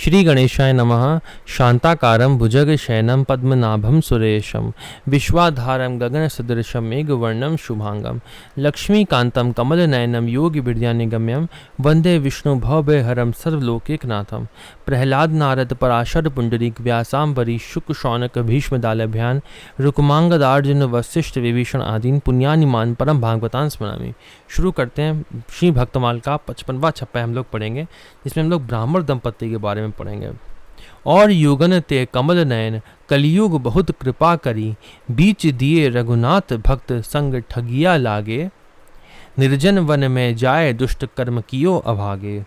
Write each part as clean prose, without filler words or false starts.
श्री गणेशाय नमः। शांताकारं भुजगशयनं पद्मनाभं सुरेशं विश्वाधारं गगनसदृशं मेघवर्णं शुभांगं लक्ष्मीकान्तं कमलनयनं योगिविद्यानिगम्यं वन्दे विष्णु भवभयहरं सर्वलोकैकनाथं। प्रह्लाद नारद पराशर पुंडरीक व्यासांबरी शुक शौनक भीष्मदालभ्यान रुक्मांगदार्जुन वशिष्ठ विभीषण आदीन पुण्यानिमान परम भागवतान स्मरामि। शुरू करते हैं। श्री भक्तमाल का 55वां छप्पा हम लोग पढ़ेंगे, जिसमें हम लोग ब्राह्मण दंपत्ति के बारे में पढ़ेंगे। और युगन ते कमल नयन कलयुग बहुत कृपा करी, बीच दिए रघुनाथ भक्त संग ठगिया लागे। निर्जन वन में जाए दुष्ट कर्म कियो अभागे,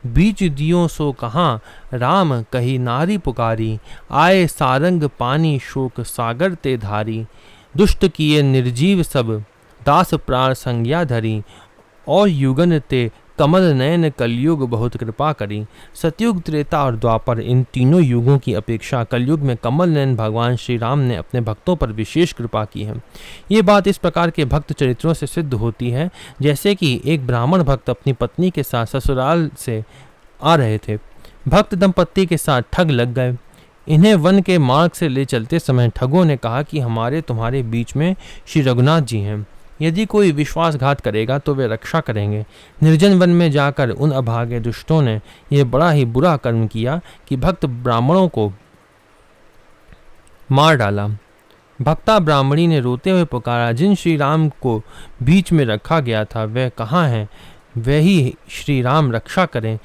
बीच दियो सो कहाँ राम कही नारी पुकारी। आए सारंग पानी शोक सागर ते धारी, दुष्ट किए निर्जीव सब दास प्राण संज्ञा धरी। और युगन ते कमल नयन कलयुग बहुत कृपा करी। सतयुग, त्रेता और द्वापर, इन तीनों युगों की अपेक्षा कलयुग में कमल नयन भगवान श्री राम ने अपने भक्तों पर विशेष कृपा की है। ये बात इस प्रकार के भक्त चरित्रों से सिद्ध होती है, जैसे कि एक ब्राह्मण भक्त अपनी पत्नी के साथ ससुराल से आ रहे थे। भक्त दंपत्ति के साथ ठग लग गए। इन्हें वन के मार्ग से ले चलते समय ठगों ने कहा कि हमारे तुम्हारे बीच में श्री रघुनाथ जी हैं, यदि कोई विश्वासघात करेगा तो वे रक्षा करेंगे। निर्जन वन में जाकर उन अभागे दुष्टों ने यह बड़ा ही बुरा कर्म किया कि भक्त ब्राह्मणों को मार डाला। भक्ता ब्राह्मणी ने रोते हुए पुकारा, जिन श्री राम को बीच में रखा गया था वह कहाँ हैं? वह ही श्री राम रक्षा करें।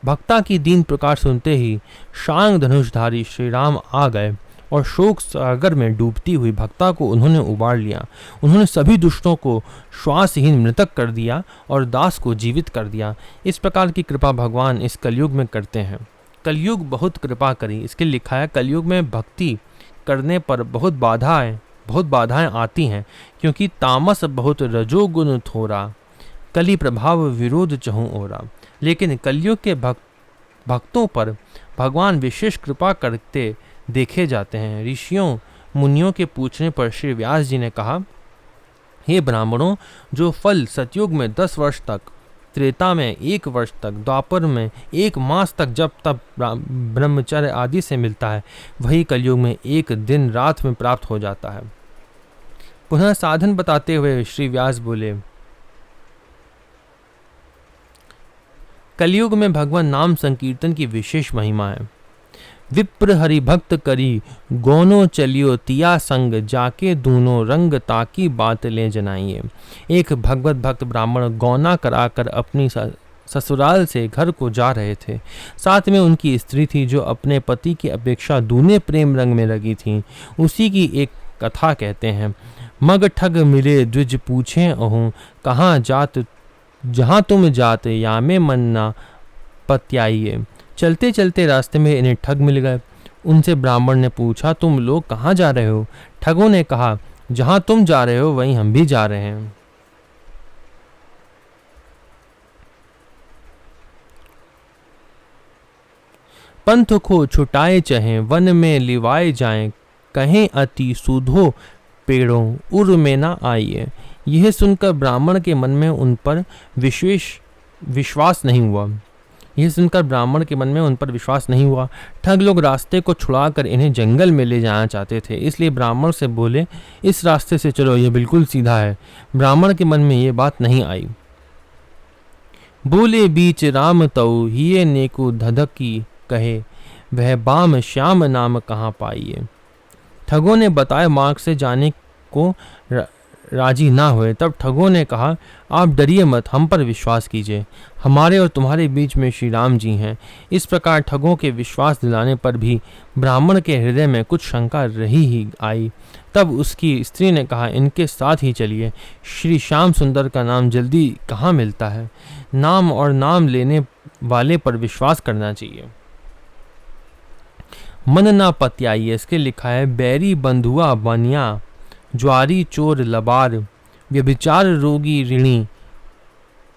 भक्ता की दीन प्रकार सुनते ही शांग धनुषधारी श्री राम आ गए और शोक सागर में डूबती हुई भक्ता को उन्होंने उबार लिया। उन्होंने सभी दुष्टों को श्वासहीन मृतक कर दिया और दास को जीवित कर दिया। इस प्रकार की कृपा भगवान इस कलयुग में करते हैं। कलयुग बहुत कृपा करी, इसके लिखा है कलयुग में भक्ति करने पर बहुत बाधाएं आती हैं, क्योंकि तामस बहुत रजोगुण थोरा, कली प्रभाव विरोध चहु ओरा। लेकिन कलयुग के भक्तों पर भगवान विशेष कृपा करते देखे जाते हैं। ऋषियों मुनियों के पूछने पर श्री व्यास जी ने कहा, हे ब्राह्मणों, जो फल सतयुग में 10 वर्ष तक, त्रेता में 1 वर्ष तक, द्वापर में 1 मास तक जब तब ब्रह्मचर्य आदि से मिलता है, वही कलयुग में 1 दिन रात में प्राप्त हो जाता है। पुनः साधन बताते हुए श्री व्यास बोले, कलयुग में भगवान नाम संकीर्तन की विशेष महिमा है। विप्र हरि भक्त करी गोनो चलियो तिया संग, जाके दूनो रंग ताकी बात ले जनाइए। एक भगवत भक्त ब्राह्मण गौना कराकर अपनी ससुराल से घर को जा रहे थे। साथ में उनकी स्त्री थी, जो अपने पति की अपेक्षा दूने प्रेम रंग में लगी थी। उसी की एक कथा कहते हैं। मग ठग मिले द्विज पूछे अहूँ, कहाँ जात जहाँ तुम जाते या में मन्ना पत्याइए। चलते चलते रास्ते में इन्हें ठग मिल गए। उनसे ब्राह्मण ने पूछा, तुम लोग कहाँ जा रहे हो? ठगों ने कहा, जहाँ तुम जा रहे हो वहीं हम भी जा रहे हैं। पंथ को छुटाए चहें वन में लिवाए जाएं, कहें अति सूधो पेड़ों उर में ना आइए। यह सुनकर ब्राह्मण के मन में उन पर विश्वास नहीं हुआ। ठग लोग रास्ते को छुड़ाकर इन्हें जंगल में ले जाना चाहते थे, इसलिए ब्राह्मण से बोले, इस रास्ते से चलो, यह बिल्कुल सीधा है। ब्राह्मण के मन में ये बात नहीं आई। बोले बीच राम तऊ हिये नेकु धधकी कहे, वह बाम श्याम नाम कहाँ पाइए। ठगों ने बताए मार्ग से जाने को राजी ना हुए। तब ठगों ने कहा, आप डरिए मत, हम पर विश्वास कीजिए, हमारे और तुम्हारे बीच में श्री राम जी हैं। इस प्रकार ठगों के विश्वास दिलाने पर भी ब्राह्मण के हृदय में कुछ शंका रही ही आई। तब उसकी स्त्री ने कहा, इनके साथ ही चलिए। श्री श्याम सुंदर का नाम जल्दी कहाँ मिलता है? नाम और नाम लेने वाले पर विश्वास करना चाहिए। मन ना पत्याइए, इसके लिखा है, बैरी बंधुआ बनिया, ज्वारी चोर लबार, व्यभिचार रोगी ऋणी,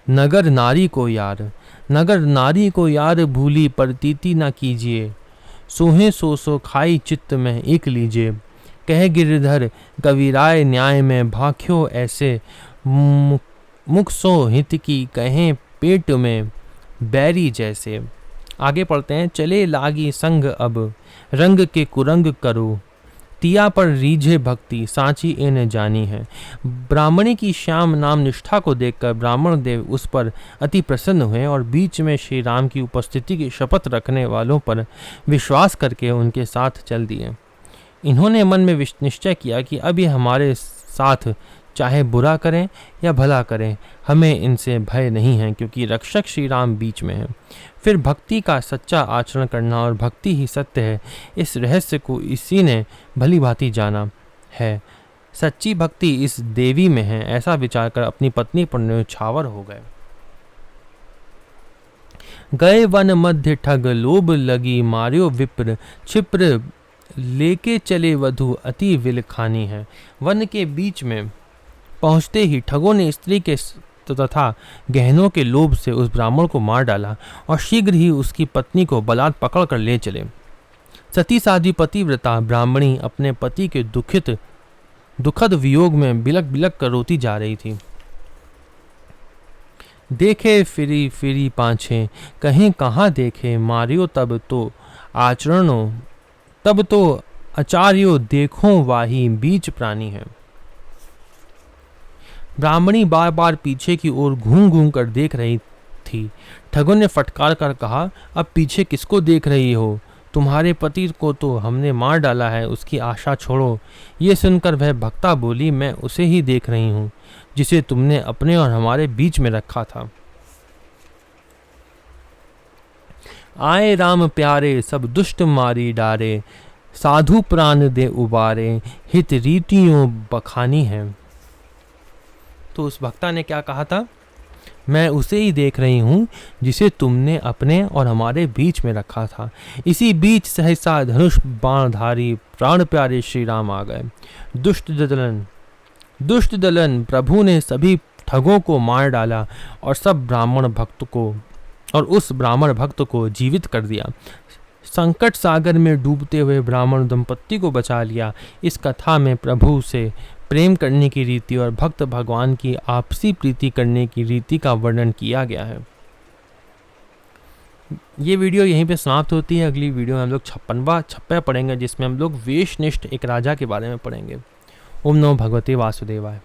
नगर नारी को यार भूली प्रतीति न कीजिए। सोहे सो खाई चित्त में एक लीजिए। कह गिरधर कविराय न्याय में भाख्यो ऐसे, मुख सो हित की कहें पेट में बैरी जैसे। आगे पढ़ते हैं। चले लागी संग अब रंग के कुरंग करो, तिया पर रीझे भक्ति सांची इन जानी है। ब्राह्मणी की श्याम नाम निष्ठा को देखकर ब्राह्मण देव उस पर अति प्रसन्न हुए और बीच में श्री राम की उपस्थिति की शपथ रखने वालों पर विश्वास करके उनके साथ चल दिए। इन्होंने मन में निश्चय किया कि अब ये हमारे साथ चाहे बुरा करें या भला करें, हमें इनसे भय नहीं है, क्योंकि रक्षक श्री राम बीच में है। फिर भक्ति का सच्चा आचरण करना और भक्ति ही सत्य है, इस रहस्य को इसी ने भली भांति जाना है। सच्ची भक्ति इस देवी में है, ऐसा विचार कर अपनी पत्नी पर न्यौछावर हो गए। गए वन मध्य ठग लोभ लगी, मार्यो विप्र क्षिप्र लेके चले वधु अति विलखानी है। वन के बीच में पहुंचते ही ठगों ने स्त्री के तथा गहनों के लोभ से उस ब्राह्मण को मार डाला और शीघ्र ही उसकी पत्नी को बलात् पकड़ कर ले चले। सती साध्वी पतिव्रता ब्राह्मणी अपने पति के दुखद वियोग में बिलक बिलक कर रोती जा रही थी। देखे फिरी फिरी पाछे कहीं कहाँ देखे, मारियो तब तो आचार्यो देखो वाही बीच प्राणी है। ब्राह्मणी बार बार पीछे की ओर घूम घूम कर देख रही थी। ठगों ने फटकार कर कहा, अब पीछे किसको देख रही हो? तुम्हारे पति को तो हमने मार डाला है, उसकी आशा छोड़ो। ये सुनकर वह भक्ता बोली, मैं उसे ही देख रही हूँ जिसे तुमने अपने और हमारे बीच में रखा था। आए राम प्यारे सब दुष्ट मारी डारे, साधु प्राण दे उबारे, हित रीतियों बखानी है। तो उस भक्ता ने क्या कहा था? मैं उसे ही देख रही हूँ जिसे तुमने अपने और हमारे बीच में रखा था। इसी बीच सहसा धनुष बाणधारी प्राण प्यारे श्री राम आ गए। दुष्ट दलन प्रभु ने सभी ठगों को मार डाला और उस ब्राह्मण भक्त को जीवित कर दिया। संकट सागर में डूबते हुए ब्राह्मण दंपत्ति को बचा लिया। इस कथा में प्रभु से प्रेम करने की रीति और भक्त भगवान की आपसी प्रीति करने की रीति का वर्णन किया गया है। ये वीडियो यहीं पे समाप्त होती है। अगली वीडियो में हम लोग 56वां छप्पा पढ़ेंगे, जिसमें हम लोग वेशनिष्ठ एक राजा के बारे में पढ़ेंगे। ओम नमो भगवते वासुदेवाय।